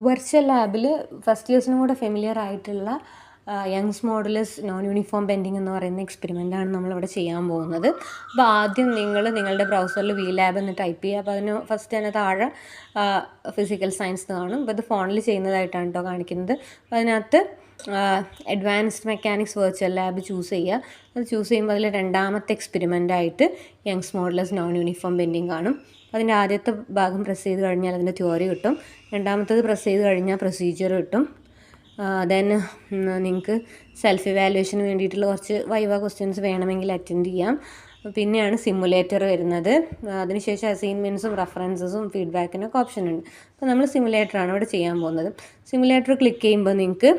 Virtual ലാബിൽ first ഇയേഴ്സിനും കൂടെ familiar ആയിട്ടുള്ള Young's modulus non uniform bending എന്ന് പറയുന്ന എക്സ്പെരിമെൻ്റാണ് നമ്മളിവിടെ ചെയ്യാൻ പോകുന്നത്. അപ്പോൾ ആദ്യം നിങ്ങളുടെ ബ്രൗസറിൽ വി ലാബ് എന്ന് ടൈപ്പ് ചെയ്യുക. അപ്പോൾ അതിന് ഫസ്റ്റ് തന്നെ താഴെ ഫിസിക്കൽ സയൻസ് കാണും. അപ്പോൾ ഇത് ഫോണിൽ ചെയ്യുന്നതായിട്ടാണ് കേട്ടോ കാണിക്കുന്നത്. അപ്പോൾ അതിനകത്ത് advanced mechanics virtual lab choose ചെയ്യുക. അത് ചൂസ് ചെയ്യുമ്പോൾ അതിൽ രണ്ടാമത്തെ എക്സ്പെരിമെൻ്റായിട്ട് young's modulus non uniform bending കാണും. അതിൻ്റെ ആദ്യത്തെ ഭാഗം പ്രസ് ചെയ്ത് കഴിഞ്ഞാൽ അതിൻ്റെ തിയോറി കിട്ടും. രണ്ടാമത്തേത് പ്രസ് ചെയ്ത് കഴിഞ്ഞാൽ പ്രൊസീജിയർ കിട്ടും. ദെൻ നിങ്ങൾക്ക് സെൽഫ് ഇവാലുവേഷന് വേണ്ടിയിട്ടുള്ള കുറച്ച് വൈവ ക്വസ്റ്റ്യൻസ് വേണമെങ്കിൽ അറ്റൻഡ് ചെയ്യാം. പിന്നെയാണ് സിമുലേറ്റർ വരുന്നത്. അതിനുശേഷം അസൈൻമെൻറ്റ്സും റെഫറൻസസും ഫീഡ്ബാക്കിനൊക്കെ ഓപ്ഷൻ ഉണ്ട്. അപ്പോൾ നമ്മൾ സിമുലേറ്ററാണ് ഇവിടെ ചെയ്യാൻ പോകുന്നത്. സിമുലേറ്റർ ക്ലിക്ക് ചെയ്യുമ്പോൾ നിങ്ങൾക്ക്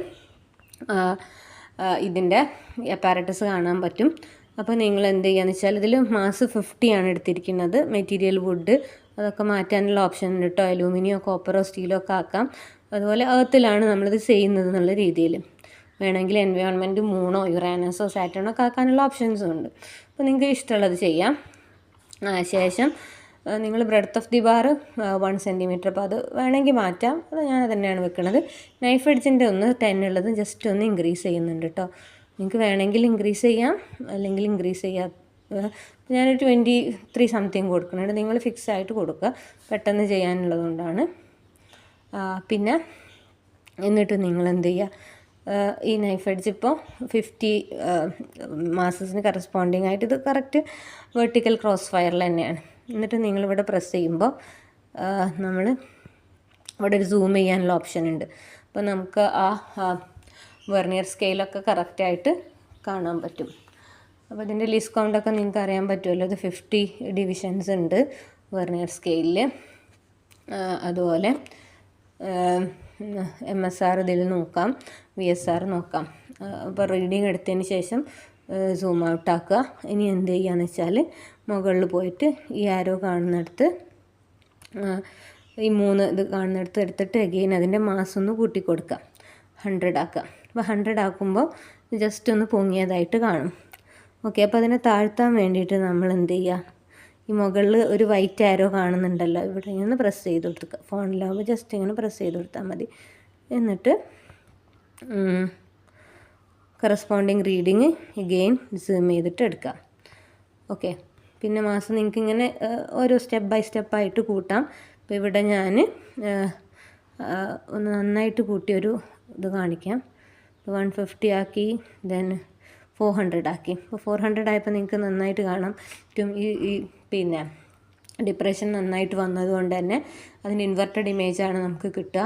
ഇതിൻ്റെ അപ്പാരറ്റസ് കാണാൻ പറ്റും. അപ്പോൾ നിങ്ങൾ എന്ത് ചെയ്യുകയെന്ന് വെച്ചാൽ ഇതിൽ മാസ് 50 ആണ് എടുത്തിരിക്കുന്നത്. മെറ്റീരിയൽ വുഡ് അതൊക്കെ മാറ്റാനുള്ള ഓപ്ഷൻ ഉണ്ട് കേട്ടോ. അലൂമിനിയോ കോപ്പറോ സ്റ്റീലോ ഒക്കെ ആക്കാം. അതുപോലെ എർത്തിലാണ് നമ്മളിത് ചെയ്യുന്നത് എന്നുള്ള രീതിയിൽ. വേണമെങ്കിൽ എൻവയോൺമെൻറ്റ് മൂണോ യുറാനസോ സാറ്റേണോ ഒക്കെ ആക്കാനുള്ള ഓപ്ഷൻസും ഉണ്ട്. അപ്പോൾ നിങ്ങൾക്ക് ഇഷ്ടമുള്ളത് ചെയ്യാം. ശേഷം നിങ്ങൾ breadth of the bar 1 centimetre. അപ്പോൾ അത് വേണമെങ്കിൽ മാറ്റാം. അത് ഞാൻ തന്നെയാണ് വെക്കുന്നത്. നൈഫ് എഡ്ജിൻ്റെ 10 ഉള്ളത് ജസ്റ്റ് ഒന്ന് ഇൻക്രീസ് ചെയ്യുന്നുണ്ട് കേട്ടോ. നിങ്ങൾക്ക് വേണമെങ്കിൽ ഇൻക്രീസ് ചെയ്യാം, അല്ലെങ്കിൽ ഇൻക്രീസ് ചെയ്യാം. ഞാനൊരു 23 സംതിങ് കൊടുക്കുന്നുണ്ട്. നിങ്ങൾ ഫിക്സ് ആയിട്ട് കൊടുക്കുക, പെട്ടെന്ന് ചെയ്യാനുള്ളത് കൊണ്ടാണ്. പിന്നെ എന്നിട്ട് നിങ്ങൾ എന്ത് ചെയ്യുക, ഈ നൈഫ് എഡ്ജ് ഇപ്പോൾ 50 മാസസിന് കറസ്പോണ്ടിങ് ആയിട്ട് ഇത് കറക്റ്റ് വെർട്ടിക്കൽ ക്രോസ് ഫയറിൽ തന്നെയാണ്. എന്നിട്ട് നിങ്ങളിവിടെ പ്രസ് ചെയ്യുമ്പോൾ നമ്മൾ ഇവിടെ ഒരു സൂം ചെയ്യാനുള്ള ഓപ്ഷൻ ഉണ്ട്. അപ്പോൾ നമുക്ക് ആ വെർനിയർ സ്കെയിലൊക്കെ കറക്റ്റായിട്ട് കാണാൻ പറ്റും. അപ്പോൾ ഇതിൻ്റെ ലീസ്റ്റ് കൗണ്ടൊക്കെ നിങ്ങൾക്ക് അറിയാൻ പറ്റുമല്ലോ. ഇത് 50 ഡിവിഷൻസ് ഉണ്ട് വെർനിയർ സ്കെയിലിൽ. അതുപോലെ MSR ഇതിൽ നോക്കാം, VSR നോക്കാം. അപ്പോൾ റീഡിങ് എടുത്തതിന് ശേഷം സൂം ഔട്ട് ആക്കുക. ഇനി എന്ത് ചെയ്യുകയെന്ന് വെച്ചാൽ മുകളിൽ പോയിട്ട് ഈ ആരോ കാണുന്നിടത്ത് ഈ 3 ഇത് കാണുന്നിടത്ത് എടുത്തിട്ട് അഗെയിൻ അതിൻ്റെ മാസം ഒന്ന് കൂട്ടി കൊടുക്കുക, 100 ആക്കുക. അപ്പോൾ 100 ആക്കുമ്പോൾ ജസ്റ്റ് ഒന്ന് പൊങ്ങിയതായിട്ട് കാണും. ഓക്കെ, അപ്പോൾ അതിനെ താഴ്ത്താൻ വേണ്ടിയിട്ട് നമ്മൾ എന്ത് ചെയ്യുക, ഈ മുകളിൽ ഒരു വൈറ്റ് ആരോ കാണുന്നുണ്ടല്ലോ, ഇവിടെ ഇങ്ങനെ പ്രസ് ചെയ്ത് കൊടുക്കുക. ഫോണിലാവുമ്പോൾ ജസ്റ്റ് ഇങ്ങനെ പ്രസ് ചെയ്ത് കൊടുത്താൽ മതി. എന്നിട്ട് കറസ്പോണ്ടിങ് റീഡിങ് എഗെയിൻ സൂം ചെയ്തിട്ട് എടുക്കാം. ഓക്കെ, പിന്നെ മാസം നിങ്ങൾക്ക് ഇങ്ങനെ ഓരോ സ്റ്റെപ്പ് ബൈ സ്റ്റെപ്പായിട്ട് കൂട്ടാം. അപ്പോൾ ഇവിടെ ഞാൻ ഒന്ന് നന്നായിട്ട് കൂട്ടിയൊരു ഇത് കാണിക്കാം. 150 ആക്കി, ദെൻ 400 ആക്കി. അപ്പോൾ 400 ആയപ്പോൾ നിങ്ങൾക്ക് നന്നായിട്ട് കാണാം പറ്റും. ഈ പിന്നെ ഡിപ്രഷൻ നന്നായിട്ട് വന്നതുകൊണ്ട് തന്നെ അതിൻ്റെ ഇൻവെർട്ടഡ് ഇമേജാണ് നമുക്ക് കിട്ടുക.